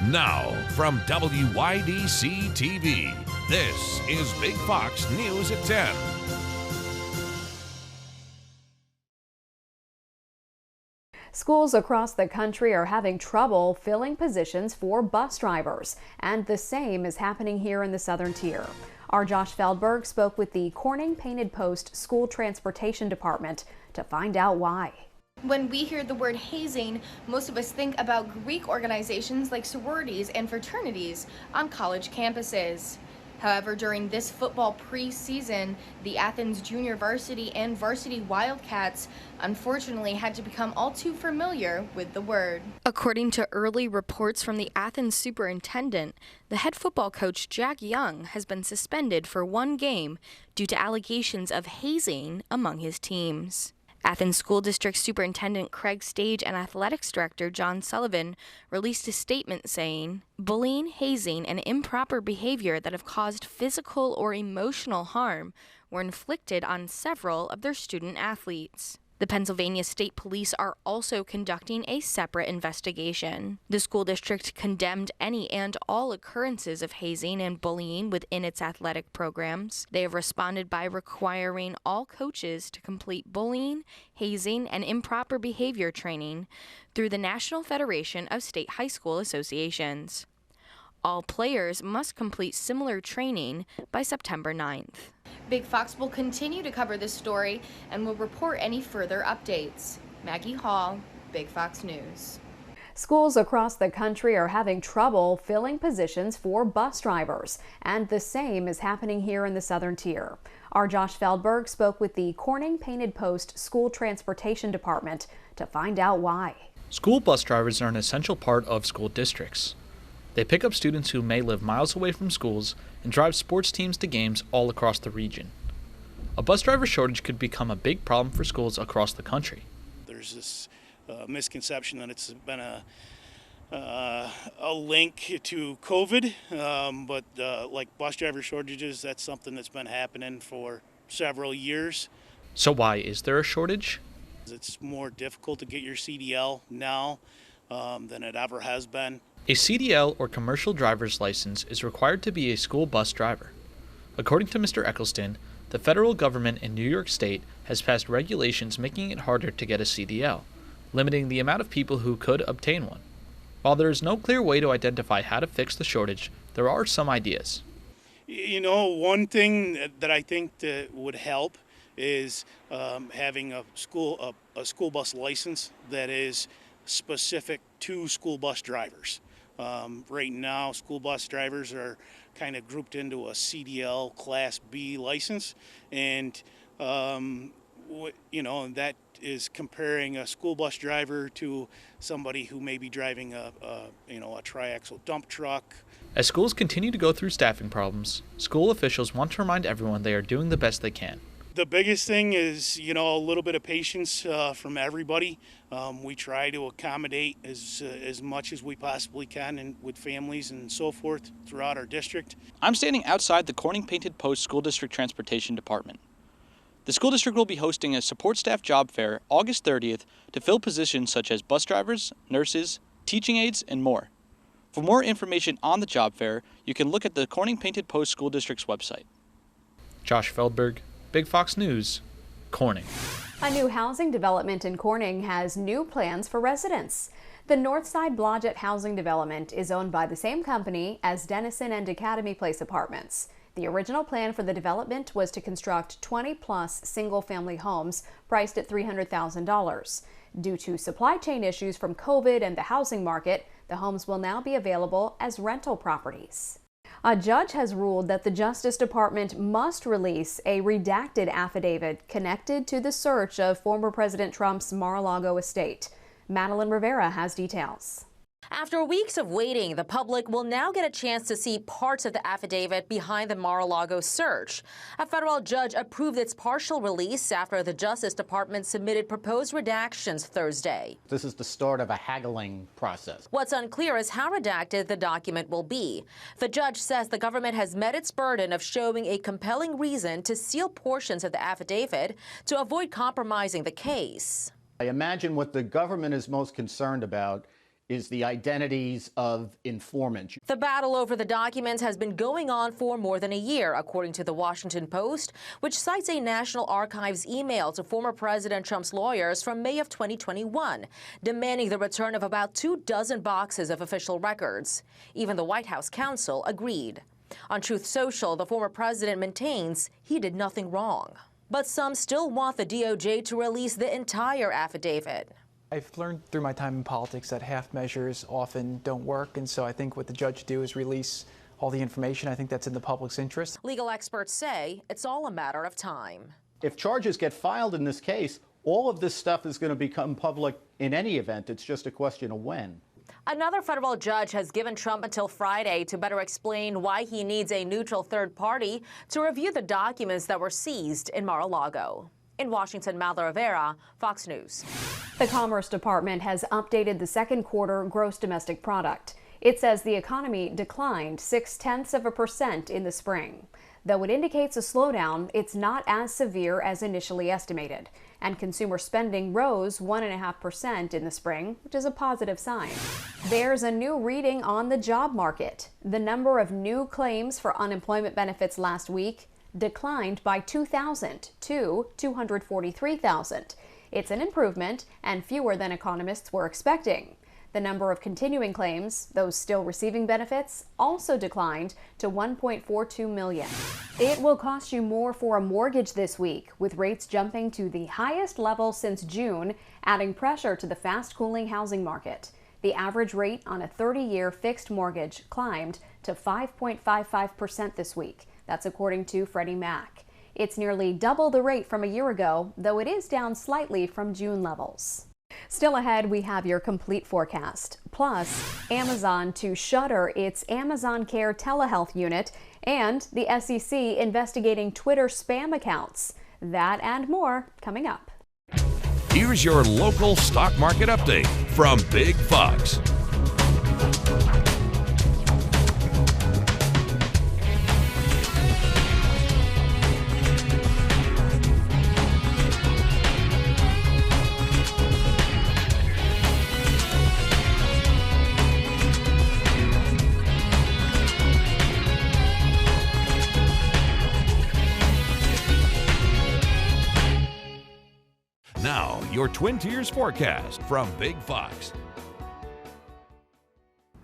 Now, from WYDC TV, this is Big Fox News at 10. Schools across the country are having trouble filling positions for bus drivers, and the same is happening here in the Southern Tier. Our Josh Feldberg spoke with the Corning Painted Post School Transportation Department to find out why. When we hear the word hazing, most of us think about Greek organizations like sororities and fraternities on college campuses. However, during this football preseason, the Athens junior varsity and varsity Wildcats unfortunately had to become all too familiar with the word. According to early reports from the Athens superintendent, the head football coach Jack Young has been suspended for one game due to allegations of hazing among his teams. Athens School District Superintendent Craig Stage and Athletics Director John Sullivan released a statement saying, "Bullying, hazing, and improper behavior that have caused physical or emotional harm were inflicted on several of their student athletes." The Pennsylvania State Police are also conducting a separate investigation. The school district condemned any and all occurrences of hazing and bullying within its athletic programs. They have responded by requiring all coaches to complete bullying, hazing, and improper behavior training through the National Federation of State High School Associations. All players must complete similar training by September 9th. Big Fox will continue to cover this story and will report any further updates. Maggie Hall, Big Fox News. Schools across the country are having trouble filling positions for bus drivers, and the same is happening here in the Southern Tier. Our Josh Feldberg spoke with the Corning Painted Post School Transportation Department to find out why. School bus drivers are an essential part of school districts. They pick up students who may live miles away from schools and drive sports teams to games all across the region. A bus driver shortage could become a big problem for schools across the country. There's this misconception that it's been a link to COVID, but like bus driver shortages, that's something that's been happening for several years. So why is there a shortage? It's more difficult to get your CDL now than it ever has been. A CDL or commercial driver's license is required to be a school bus driver. According to Mr. Eccleston, the federal government in New York State has passed regulations making it harder to get a CDL, limiting the amount of people who could obtain one. While there is no clear way to identify how to fix the shortage, there are some ideas. You know, one thing that I think that would help is having a school bus license that is specific to school bus drivers. Right now, school bus drivers are kind of grouped into a CDL Class B license, and that is comparing a school bus driver to somebody who may be driving a triaxle dump truck. As schools continue to go through staffing problems, school officials want to remind everyone they are doing the best they can. The biggest thing is, a little bit of patience from everybody. We try to accommodate as much as we possibly can and with families and so forth throughout our district. I'm standing outside the Corning Painted Post School District Transportation Department. The school district will be hosting a support staff job fair August 30th to fill positions such as bus drivers, nurses, teaching aides, and more. For more information on the job fair, you can look at the Corning Painted Post School District's website. Josh Feldberg, Big Fox News, Corning. A new housing development in Corning has new plans for residents. The Northside Blodgett housing development is owned by the same company as Denison and Academy Place Apartments. The original plan for the development was to construct 20-plus single-family homes priced at $300,000. Due to supply chain issues from COVID and the housing market, the homes will now be available as rental properties. A judge has ruled that the Justice Department must release a redacted affidavit connected to the search of former President Trump's Mar-a-Lago estate. Madeline Rivera has details. After weeks of waiting, the public will now get a chance to see parts of the affidavit behind the Mar-a-Lago search. A federal judge approved its partial release after the Justice Department submitted proposed redactions Thursday. This is the start of a haggling process. What's unclear is how redacted the document will be. The judge says the government has met its burden of showing a compelling reason to seal portions of the affidavit to avoid compromising the case. I imagine what the government is most concerned about is the identities of informants. The battle over the documents has been going on for more than a year, according to the Washington Post, which cites a National Archives email to former President Trump's lawyers from May of 2021, demanding the return of about 24 boxes of official records. Even the White House counsel agreed. On Truth Social, the former president maintains he did nothing wrong. But some still want the DOJ to release the entire affidavit. I've learned through my time in politics that half measures often don't work, and so I think what the judge do is release all the information. I think that's in the public's interest. Legal experts say it's all a matter of time. If charges get filed in this case, all of this stuff is going to become public in any event. It's just a question of when. Another federal judge has given Trump until Friday to better explain why he needs a neutral third party to review the documents that were seized in Mar-a-Lago. In Washington, Malda Rivera, Fox News. The Commerce Department has updated the second quarter gross domestic product. It says the economy declined 0.6% in the spring. Though it indicates a slowdown, it's not as severe as initially estimated. And consumer spending rose 1.5% in the spring, which is a positive sign. There's a new reading on the job market. The number of new claims for unemployment benefits last week declined by 2,000 to 243,000. It's an improvement and fewer than economists were expecting. The number of continuing claims, those still receiving benefits, also declined to 1.42 million. It will cost you more for a mortgage this week, with rates jumping to the highest level since June, adding pressure to the fast-cooling housing market. The average rate on a 30-year fixed mortgage climbed to 5.55% this week. That's according to Freddie Mac. It's nearly double the rate from a year ago, though it is down slightly from June levels. Still ahead, we have your complete forecast. Plus, Amazon to shutter its Amazon Care telehealth unit and the SEC investigating Twitter spam accounts. That and more coming up. Here's your local stock market update from Big Fox. Now, your Twin Tiers forecast from Big Fox.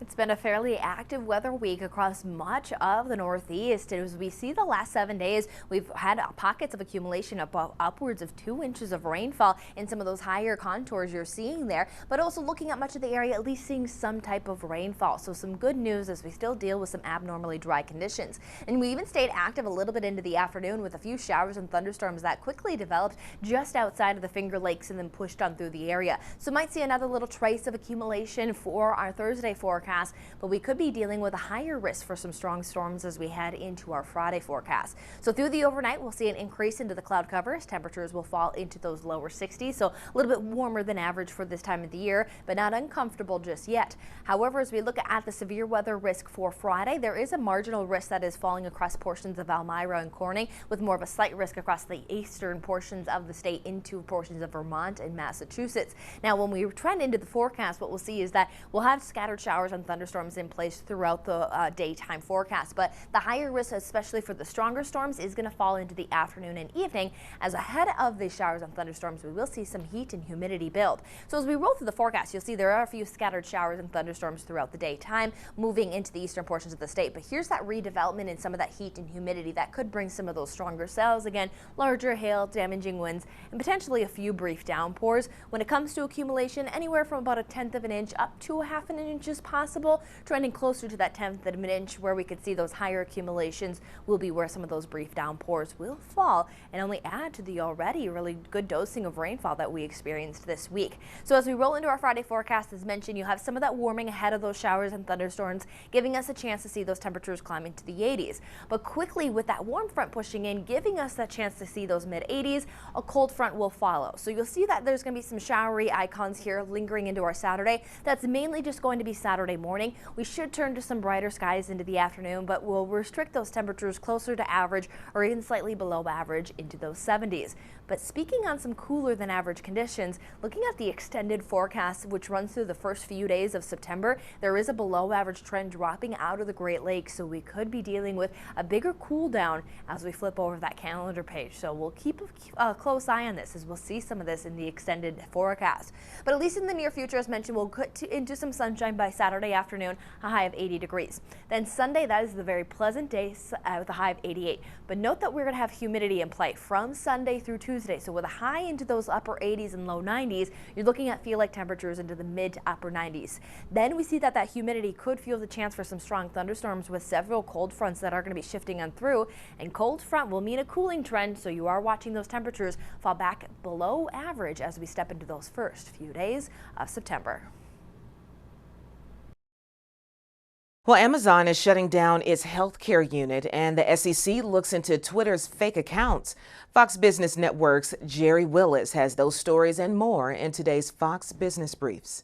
It's been a fairly active weather week across much of the Northeast. As we see the last 7 days, we've had pockets of accumulation of upwards of 2 inches of rainfall in some of those higher contours you're seeing there, but also looking at much of the area, at least seeing some type of rainfall. So some good news as we still deal with some abnormally dry conditions. And we even stayed active a little bit into the afternoon with a few showers and thunderstorms that quickly developed just outside of the Finger Lakes and then pushed on through the area. So might see another little trace of accumulation for our Thursday forecast. But we could be dealing with a higher risk for some strong storms as we head into our Friday forecast. So through the overnight, we'll see an increase into the cloud cover as temperatures will fall into those lower 60s. So a little bit warmer than average for this time of the year, but not uncomfortable just yet. However, as we look at the severe weather risk for Friday, there is a marginal risk that is falling across portions of Elmira and Corning, with more of a slight risk across the eastern portions of the state into portions of Vermont and Massachusetts. Now, when we trend into the forecast, what we'll see is that we'll have scattered showers and thunderstorms in place throughout the daytime forecast, but the higher risk, especially for the stronger storms, is going to fall into the afternoon and evening, as ahead of the showers and thunderstorms we will see some heat and humidity build. So as we roll through the forecast, you'll see there are a few scattered showers and thunderstorms throughout the daytime moving into the eastern portions of the state, but here's that redevelopment in some of that heat and humidity that could bring some of those stronger cells, again larger hail, damaging winds, and potentially a few brief downpours. When it comes to accumulation, anywhere from about 1/10 of an inch up to 1/2 an inch is possible. Trending closer to that 1/10 of an inch where we could see those higher accumulations will be where some of those brief downpours will fall and only add to the already really good dosing of rainfall that we experienced this week. So as we roll into our Friday forecast, as mentioned, you have some of that warming ahead of those showers and thunderstorms, giving us a chance to see those temperatures climb into the 80s. But quickly, with that warm front pushing in, giving us that chance to see those mid-80s, a cold front will follow. So you'll see that there's going to be some showery icons here lingering into our Saturday. That's mainly just going to be Saturday Saturday morning. We should turn to some brighter skies into the afternoon, but we'll restrict those temperatures closer to average or even slightly below average into those 70s. But speaking on some cooler than average conditions, looking at the extended forecast, which runs through the first few days of September, there is a below average trend dropping out of the Great Lakes, so we could be dealing with a bigger cool down as we flip over that calendar page. So we'll keep a close eye on this as we'll see some of this in the extended forecast. But at least in the near future, as mentioned, we'll get into some sunshine by Saturday afternoon, a high of 80 degrees. Then Sunday, that is the very pleasant day with a high of 88. But note that we're going to have humidity in play from Sunday through Tuesday. So with a high into those upper 80s and low 90s, you're looking at feel-like temperatures into the mid to upper 90s. Then we see that humidity could fuel the chance for some strong thunderstorms with several cold fronts that are going to be shifting on through. And cold front will mean a cooling trend, so you are watching those temperatures fall back below average as we step into those first few days of September. Well, Amazon is shutting down its healthcare unit, and the SEC looks into Twitter's fake accounts. Fox Business Network's Jerry Willis has those stories and more in today's Fox Business Briefs.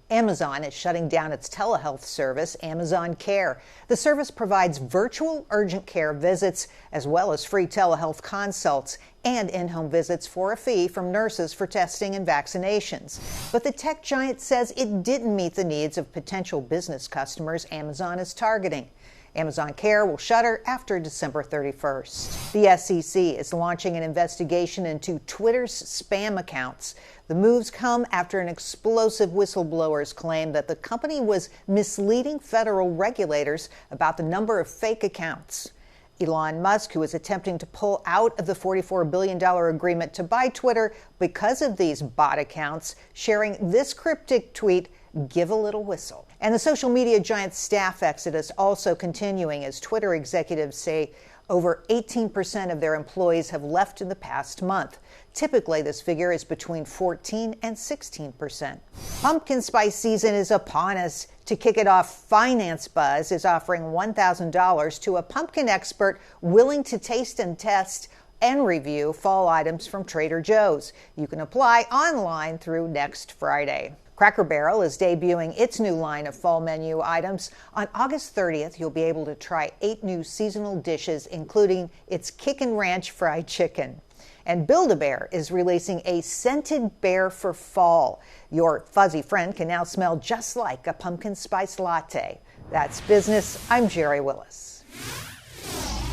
Amazon is shutting down its telehealth service, Amazon Care. The service provides virtual urgent care visits as well as free telehealth consults and in-home visits for a fee from nurses for testing and vaccinations. But the tech giant says it didn't meet the needs of potential business customers Amazon is targeting. Amazon Care will shutter after December 31st. The SEC is launching an investigation into Twitter's spam accounts. The moves come after an explosive whistleblower's claim that the company was misleading federal regulators about the number of fake accounts. Elon Musk, who is attempting to pull out of the $44 billion agreement to buy Twitter because of these bot accounts, sharing this cryptic tweet, "Give a little whistle." And the social media giant's staff exodus also continuing as Twitter executives say over 18% of their employees have left in the past month. Typically, this figure is between 14 and 16%. Pumpkin spice season is upon us. To kick it off, Finance Buzz is offering $1,000 to a pumpkin expert willing to taste and test and review fall items from Trader Joe's. You can apply online through next Friday. Cracker Barrel is debuting its new line of fall menu items. On August 30th, you'll be able to try 8 new seasonal dishes, including its Kickin' Ranch fried chicken. And Build-A-Bear is releasing a scented bear for fall. Your fuzzy friend can now smell just like a pumpkin spice latte. That's business. I'm Jerry Willis.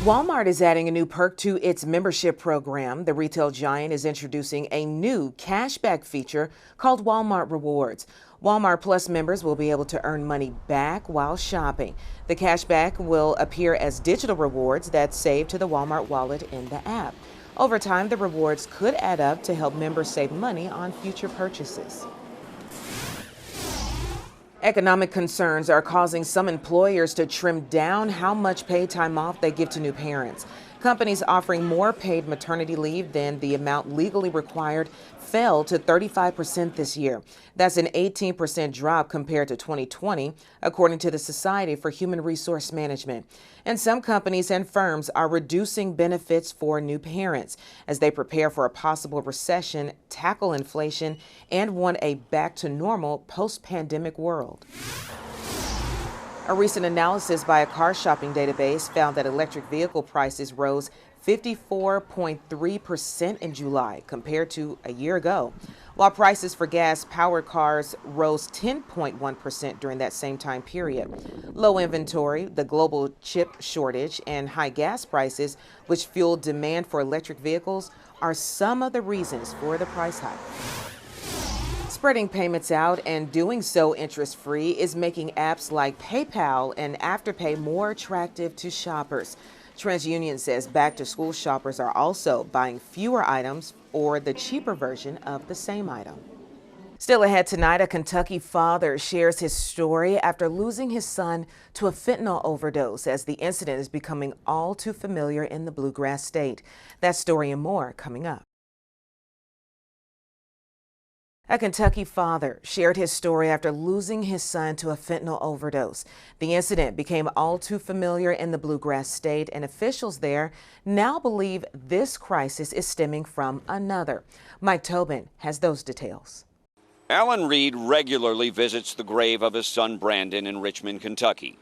Walmart is adding a new perk to its membership program. The retail giant is introducing a new cashback feature called Walmart Rewards. Walmart Plus members will be able to earn money back while shopping. The cashback will appear as digital rewards that save to the Walmart wallet in the app. Over time, the rewards could add up to help members save money on future purchases. Economic concerns are causing some employers to trim down how much paid time off they give to new parents. Companies offering more paid maternity leave than the amount legally required fell to 35% this year. That's an 18% drop compared to 2020, according to the Society for Human Resource Management. And some companies and firms are reducing benefits for new parents as they prepare for a possible recession, tackle inflation, and want a back-to-normal post-pandemic world. A recent analysis by a car shopping database found that electric vehicle prices rose 54.3% in July compared to a year ago, while prices for gas-powered cars rose 10.1% during that same time period. Low inventory, the global chip shortage, and high gas prices, which fueled demand for electric vehicles, are some of the reasons for the price hike. Spreading payments out and doing so interest-free is making apps like PayPal and Afterpay more attractive to shoppers. TransUnion says back-to-school shoppers are also buying fewer items or the cheaper version of the same item. Still ahead tonight, a Kentucky father shares his story after losing his son to a fentanyl overdose as the incident is becoming all too familiar in the Bluegrass State. That story and more coming up. A Kentucky father shared his story after losing his son to a fentanyl overdose. The incident became all too familiar in the Bluegrass State, and officials there now believe this crisis is stemming from another. Mike Tobin has those details. Alan Reed regularly visits the grave of his son Brandon in Richmond, Kentucky.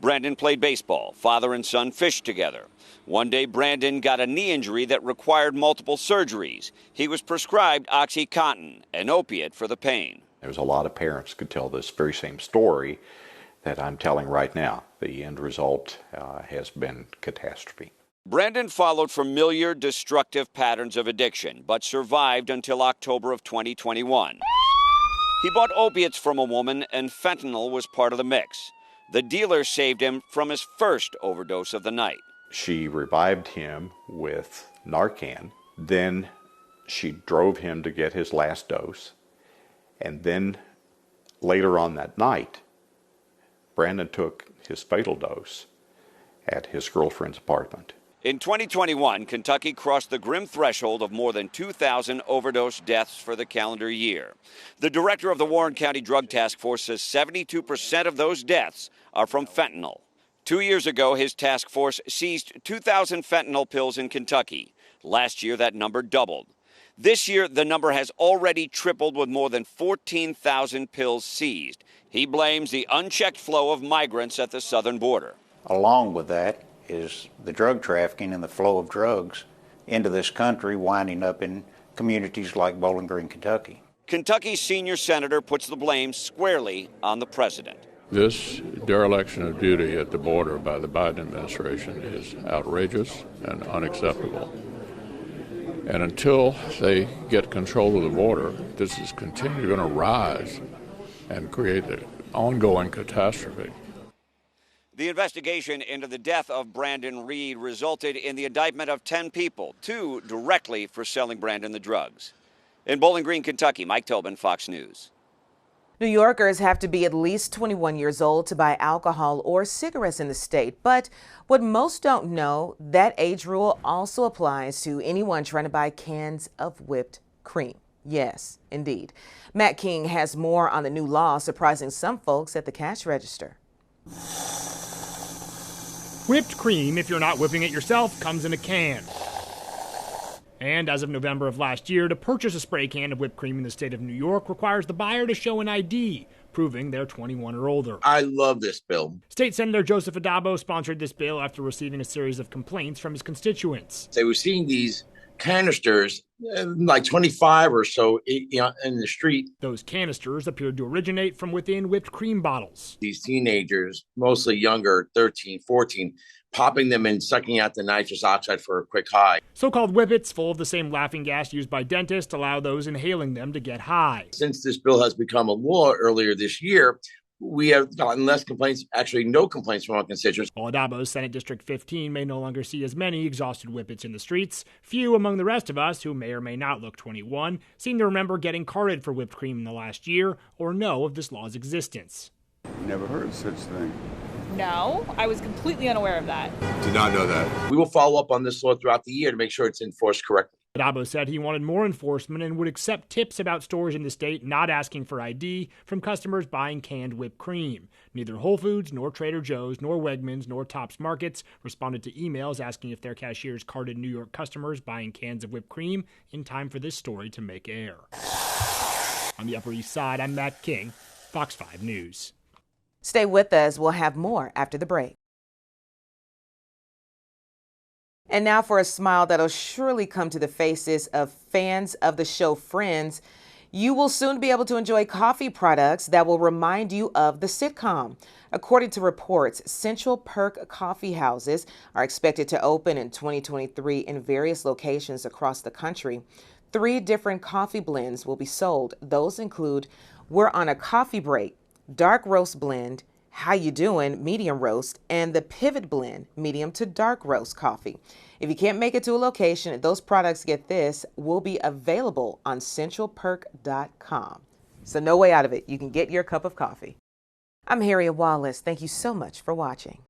Brandon played baseball. Father and son fished together. One day, Brandon got a knee injury that required multiple surgeries. He was prescribed OxyContin, an opiate for the pain. There's a lot of parents could tell this very same story that I'm telling right now. The end result has been catastrophe. Brandon followed familiar destructive patterns of addiction, but survived until October of 2021. He bought opiates from a woman, and fentanyl was part of the mix. The dealer saved him from his first overdose of the night. She revived him with Narcan. Then she drove him to get his last dose. And then later on that night, Brandon took his fatal dose at his girlfriend's apartment. In 2021, Kentucky crossed the grim threshold of more than 2,000 overdose deaths for the calendar year. The director of the Warren County Drug Task Force says 72% of those deaths are from fentanyl. 2 years ago, his task force seized 2,000 fentanyl pills in Kentucky. Last year, that number doubled. This year, the number has already tripled with more than 14,000 pills seized. He blames the unchecked flow of migrants at the southern border. Along with that is the drug trafficking and the flow of drugs into this country winding up in communities like Bowling Green, Kentucky. Kentucky's senior senator puts the blame squarely on the president. This dereliction of duty at the border by the Biden administration is outrageous and unacceptable. And until they get control of the border, this is continually going to rise and create an ongoing catastrophe. The investigation into the death of Brandon Reed resulted in the indictment of 10 people, 2 directly for selling Brandon the drugs. In Bowling Green, Kentucky, Mike Tobin, Fox News. New Yorkers have to be at least 21 years old to buy alcohol or cigarettes in the state. But what most don't know, that age rule also applies to anyone trying to buy cans of whipped cream. Yes, indeed. Matt King has more on the new law surprising some folks at the cash register. Whipped cream, if you're not whipping it yourself, comes in a can. And as of November of last year, to purchase a spray can of whipped cream in the state of New York requires the buyer to show an ID, proving they're 21 or older. I love this bill. State Senator Joseph Addabbo sponsored this bill after receiving a series of complaints from his constituents. They were seeing these canisters, like 25 or so, in the street. Those canisters appeared to originate from within whipped cream bottles. These teenagers, mostly younger, 13, 14, popping them and sucking out the nitrous oxide for a quick high. So-called whippets, full of the same laughing gas used by dentists, allow those inhaling them to get high. Since this bill has become a law earlier this year, we have gotten less complaints, actually no complaints from our constituents. While Addabbo's Senate District 15 may no longer see as many exhausted whippets in the streets, few among the rest of us, who may or may not look 21, seem to remember getting carded for whipped cream in the last year or know of this law's existence. Never heard of such thing. No, I was completely unaware of that. Did not know that. We will follow up on this law throughout the year to make sure it's enforced correctly. Addabbo said he wanted more enforcement and would accept tips about stores in the state not asking for ID from customers buying canned whipped cream. Neither Whole Foods, nor Trader Joe's, nor Wegmans, nor Tops Markets responded to emails asking if their cashiers carded New York customers buying cans of whipped cream in time for this story to make air. On the Upper East Side, I'm Matt King, Fox 5 News. Stay with us. We'll have more after the break. And now for a smile that'll surely come to the faces of fans of the show Friends. You will soon be able to enjoy coffee products that will remind you of the sitcom. According to reports, CentralPerk coffee houses are expected to open in 2023 in various locations across the country. 3 different coffee blends will be sold. Those include We're on a Coffee Break, Dark Roast Blend, How You Doing, Medium Roast, and the Pivot Blend, Medium to Dark Roast Coffee. If you can't make it to a location, those products, get this, will be available on CentralPerk.com. So no way out of it. You can get your cup of coffee. I'm Harriet Wallace. Thank you so much for watching.